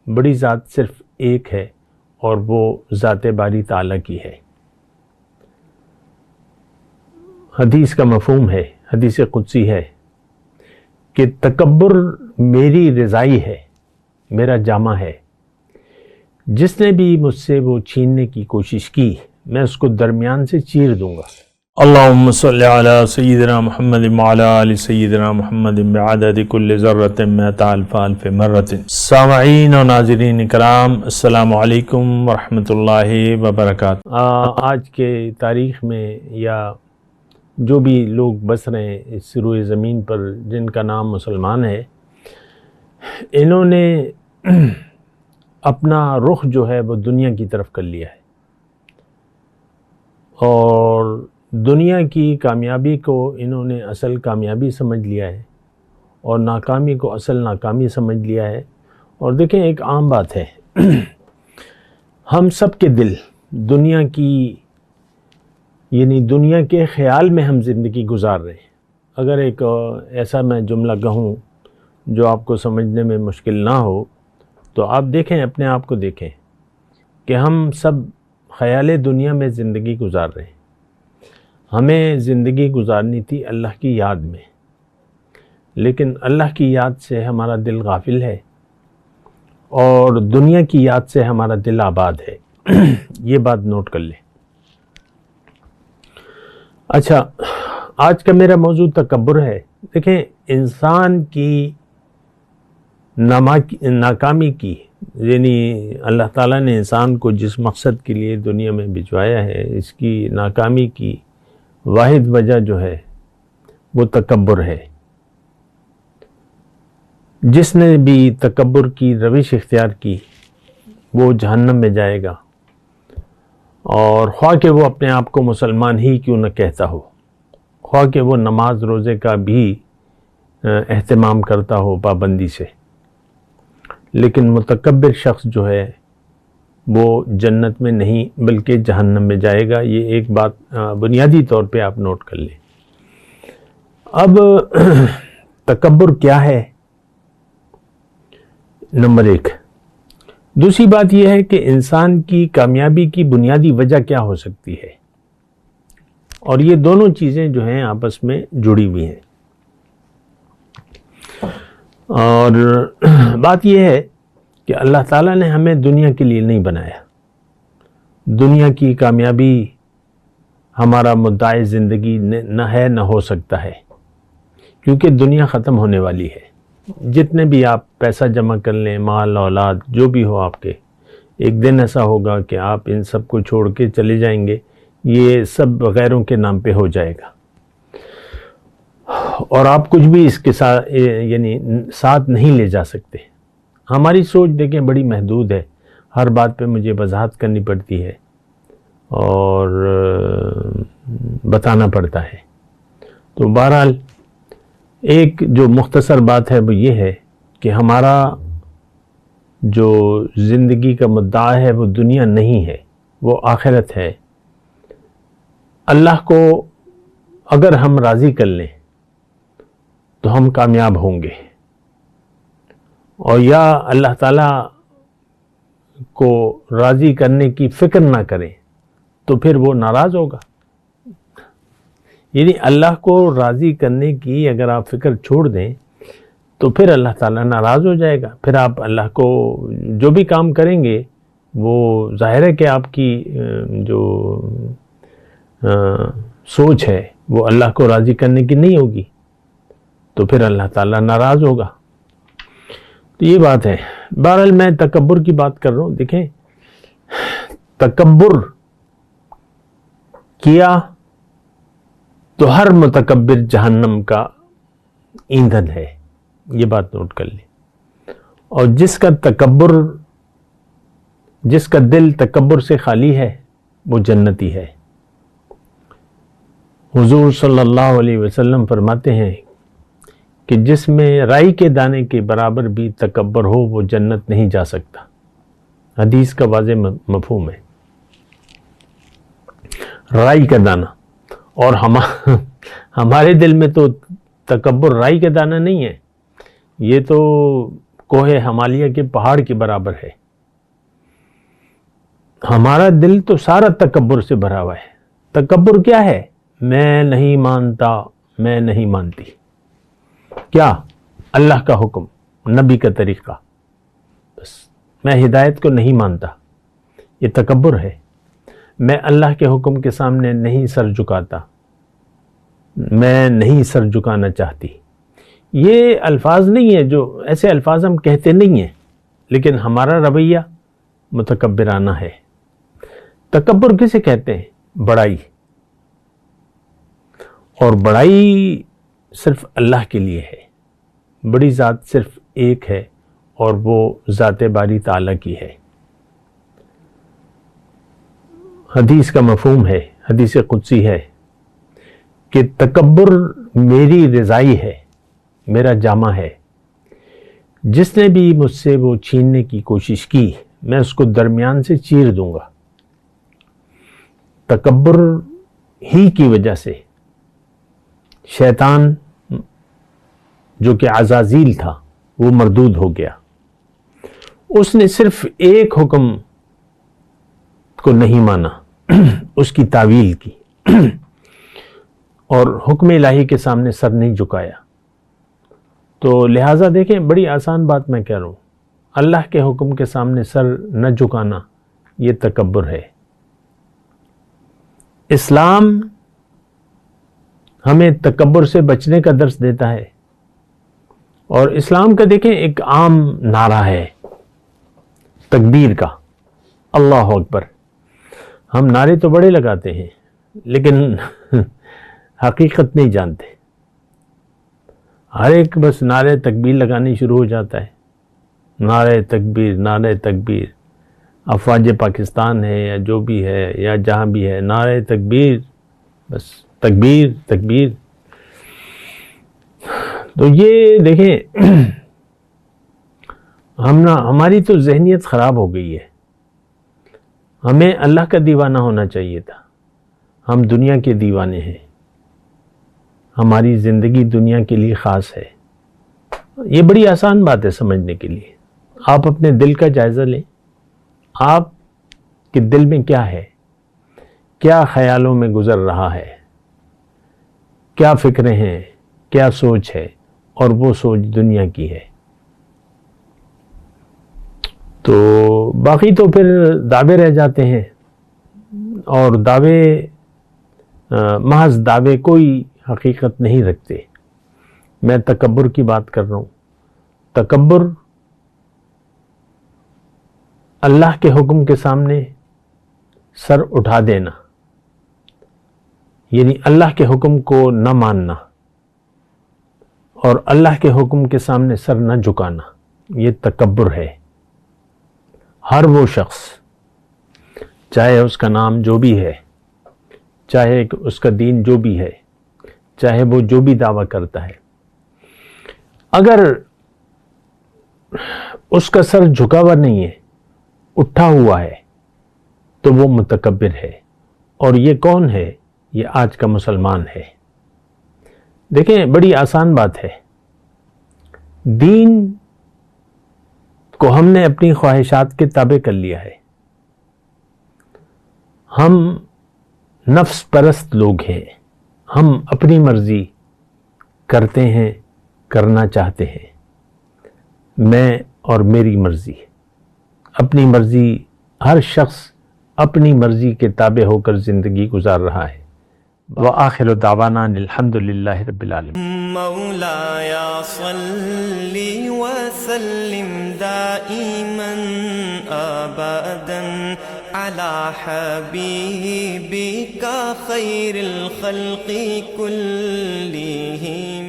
بڑی ذات صرف ایک ہے اور وہ ذات باری تعالیٰ کی ہے۔ حدیث کا مفہوم ہے، حدیث قدسی ہے کہ تکبر میری رضائی ہے، میرا جامہ ہے، جس نے بھی مجھ سے وہ چھیننے کی کوشش کی میں اس کو درمیان سے چیر دوں گا۔ اللہم صلی علی سیدنا محمد وعلی آل سیدنا محمد بعدد کل ذرۃ مئۃ الف الف مرۃ۔ سامعین و ناظرین اکرام، السلام علیکم ورحمۃ اللہ وبرکاتہ۔ آج کے تاریخ میں یا جو بھی لوگ بس رہے ہیں اس روئے زمین پر جن کا نام مسلمان ہے، انہوں نے اپنا رخ جو ہے وہ دنیا کی طرف کر لیا ہے، اور دنیا کی کامیابی کو انہوں نے اصل کامیابی سمجھ لیا ہے اور ناکامی کو اصل ناکامی سمجھ لیا ہے۔ اور دیکھیں، ایک عام بات ہے، ہم سب کے دل دنیا کی یعنی دنیا کے خیال میں ہم زندگی گزار رہے ہیں۔ اگر ایک ایسا میں جملہ کہوں جو آپ کو سمجھنے میں مشکل نہ ہو تو آپ دیکھیں، اپنے آپ کو دیکھیں کہ ہم سب خیال دنیا میں زندگی گزار رہے ہیں۔ ہمیں زندگی گزارنی تھی اللہ کی یاد میں، لیکن اللہ کی یاد سے ہمارا دل غافل ہے اور دنیا کی یاد سے ہمارا دل آباد ہے۔ یہ بات نوٹ کر لیں۔ اچھا، آج کا میرا موضوع تکبر ہے۔ دیکھیں، انسان کی ناکامی کی یعنی اللہ تعالیٰ نے انسان کو جس مقصد کے لیے دنیا میں بھجوایا ہے، اس کی ناکامی کی واحد وجہ جو ہے وہ تکبر ہے۔ جس نے بھی تکبر کی روش اختیار کی وہ جہنم میں جائے گا، اور خواہ کہ وہ اپنے آپ کو مسلمان ہی کیوں نہ کہتا ہو، خواہ کہ وہ نماز روزے کا بھی اہتمام کرتا ہو پابندی سے، لیکن متکبر شخص جو ہے وہ جنت میں نہیں بلکہ جہنم میں جائے گا۔ یہ ایک بات بنیادی طور پہ آپ نوٹ کر لیں۔ اب تکبر کیا ہے؟ نمبر ایک۔ دوسری بات یہ ہے کہ انسان کی کامیابی کی بنیادی وجہ کیا ہو سکتی ہے، اور یہ دونوں چیزیں جو ہیں آپس میں جڑی ہوئی ہیں۔ اور بات یہ ہے کہ اللہ تعالیٰ نے ہمیں دنیا کے لیے نہیں بنایا۔ دنیا کی کامیابی ہمارا مدعا زندگی نہ ہے، نہ ہو سکتا ہے، کیونکہ دنیا ختم ہونے والی ہے۔ جتنے بھی آپ پیسہ جمع کر لیں، مال اولاد جو بھی ہو آپ کے، ایک دن ایسا ہوگا کہ آپ ان سب کو چھوڑ کے چلے جائیں گے۔ یہ سب غیروں کے نام پہ ہو جائے گا، اور آپ کچھ بھی اس کے ساتھ یعنی ساتھ نہیں لے جا سکتے۔ ہماری سوچ دیکھیں بڑی محدود ہے، ہر بات پہ مجھے وضاحت کرنی پڑتی ہے اور بتانا پڑتا ہے۔ تو بہرحال ایک جو مختصر بات ہے وہ یہ ہے کہ ہمارا جو زندگی کا مدعا ہے وہ دنیا نہیں ہے، وہ آخرت ہے۔ اللہ کو اگر ہم راضی کر لیں تو ہم کامیاب ہوں گے، اور یا اللہ تعالیٰ کو راضی کرنے کی فکر نہ کریں تو پھر وہ ناراض ہوگا۔ یعنی اللہ کو راضی کرنے کی اگر آپ فکر چھوڑ دیں تو پھر اللہ تعالیٰ ناراض ہو جائے گا۔ پھر آپ اللہ کو جو بھی کام کریں گے وہ ظاہر ہے کہ آپ کی جو سوچ ہے وہ اللہ کو راضی کرنے کی نہیں ہوگی، تو پھر اللہ تعالیٰ ناراض ہوگا۔ تو یہ بات ہے۔ بہرحال میں تکبر کی بات کر رہا ہوں۔ دیکھیں، تکبر کیا تو ہر متکبر جہنم کا ایندھن ہے، یہ بات نوٹ کر لیں۔ اور جس کا دل تکبر سے خالی ہے وہ جنتی ہے۔ حضور صلی اللہ علیہ وسلم فرماتے ہیں کہ جس میں رائی کے دانے کے برابر بھی تکبر ہو وہ جنت نہیں جا سکتا۔ حدیث کا واضح مفہوم ہے، رائی کا دانہ۔ اور ہمارے دل میں تو تکبر رائی کا دانہ نہیں ہے، یہ تو کوہ ہمالیہ کے پہاڑ کے برابر ہے. ہمارا دل تو سارا تکبر سے بھرا ہوا ہے. تکبر کیا ہے؟ میں نہیں مانتا، میں نہیں مانتی. کیا؟ اللہ کا حکم، نبی کا طریقہ. بس میں ہدایت کو نہیں مانتا، یہ تکبر ہے. میں اللہ کے حکم کے سامنے نہیں سر جھکاتا، میں نہیں سر جھکانا چاہتی. یہ الفاظ نہیں ہے، جو ایسے الفاظ ہم کہتے نہیں ہیں، لیکن ہمارا رویہ متکبرانہ ہے. تکبر کسے کہتے ہیں؟ بڑائی. اور بڑائی صرف اللہ کے لیے ہے. بڑی ذات صرف ایک ہے اور وہ ذات باری تعالیٰ کی ہے. حدیث کا مفہوم ہے، حدیث قدسی ہے کہ تکبر میری رضائی ہے، میرا جامہ ہے. جس نے بھی مجھ سے وہ چھیننے کی کوشش کی، میں اس کو درمیان سے چیر دوں گا. تکبر ہی کی وجہ سے شیطان جو کہ عزازیل تھا وہ مردود ہو گیا. اس نے صرف ایک حکم کو نہیں مانا، اس کی تعویل کی اور حکم الہی کے سامنے سر نہیں جھکایا. تو لہٰذا دیکھیں، بڑی آسان بات میں کہہ رہا ہوں، اللہ کے حکم کے سامنے سر نہ جھکانا یہ تکبر ہے. اسلام ہمیں تکبر سے بچنے کا درس دیتا ہے. اور اسلام کا دیکھیں ایک عام نعرہ ہے تکبیر کا، اللہ اکبر. ہم نعرے تو بڑے لگاتے ہیں لیکن حقیقت نہیں جانتے. ہر ایک بس نعرے تکبیر لگانی شروع ہو جاتا ہے. نعرے تکبیر، نعرے تکبیر. افواج پاکستان ہے یا جو بھی ہے یا جہاں بھی ہے، نعرے تکبیر، بس تکبیر تکبیر. تو یہ دیکھیں ہماری تو ذہنیت خراب ہو گئی ہے. ہمیں اللہ کا دیوانہ ہونا چاہیے تھا. ہم دنیا کے دیوانے ہیں. ہماری زندگی دنیا کے لیے خاص ہے. یہ بڑی آسان بات ہے سمجھنے کے لیے. آپ اپنے دل کا جائزہ لیں. آپ کے دل میں کیا ہے؟ کیا خیالوں میں گزر رہا ہے؟ کیا فکریں ہیں؟ کیا سوچ ہے؟ اور وہ سوچ دنیا کی ہے. تو باقی تو پھر دعوے رہ جاتے ہیں، اور دعوے محض دعوے کوئی حقیقت نہیں رکھتے. میں تکبر کی بات کر رہا ہوں. تکبر اللہ کے حکم کے سامنے سر اٹھا دینا، یعنی اللہ کے حکم کو نہ ماننا اور اللہ کے حکم کے سامنے سر نہ جھکانا، یہ تکبر ہے. ہر وہ شخص، چاہے اس کا نام جو بھی ہے، چاہے اس کا دین جو بھی ہے، چاہے وہ جو بھی دعویٰ کرتا ہے، اگر اس کا سر جھکا ہوا نہیں ہے، اٹھا ہوا ہے، تو وہ متکبر ہے. اور یہ کون ہے؟ یہ آج کا مسلمان ہے. دیکھیں بڑی آسان بات ہے. دین کو ہم نے اپنی خواہشات کے تابع کر لیا ہے. ہم نفس پرست لوگ ہیں. ہم اپنی مرضی کرتے ہیں، کرنا چاہتے ہیں. میں اور میری مرضی، اپنی مرضی. ہر شخص اپنی مرضی کے تابع ہو کر زندگی گزار رہا ہے. وآخر دعوانا الحمد للہ رب العالمین. مولاي صل وسلم دائما ابدا على حبيبك خير الخلق كلهم.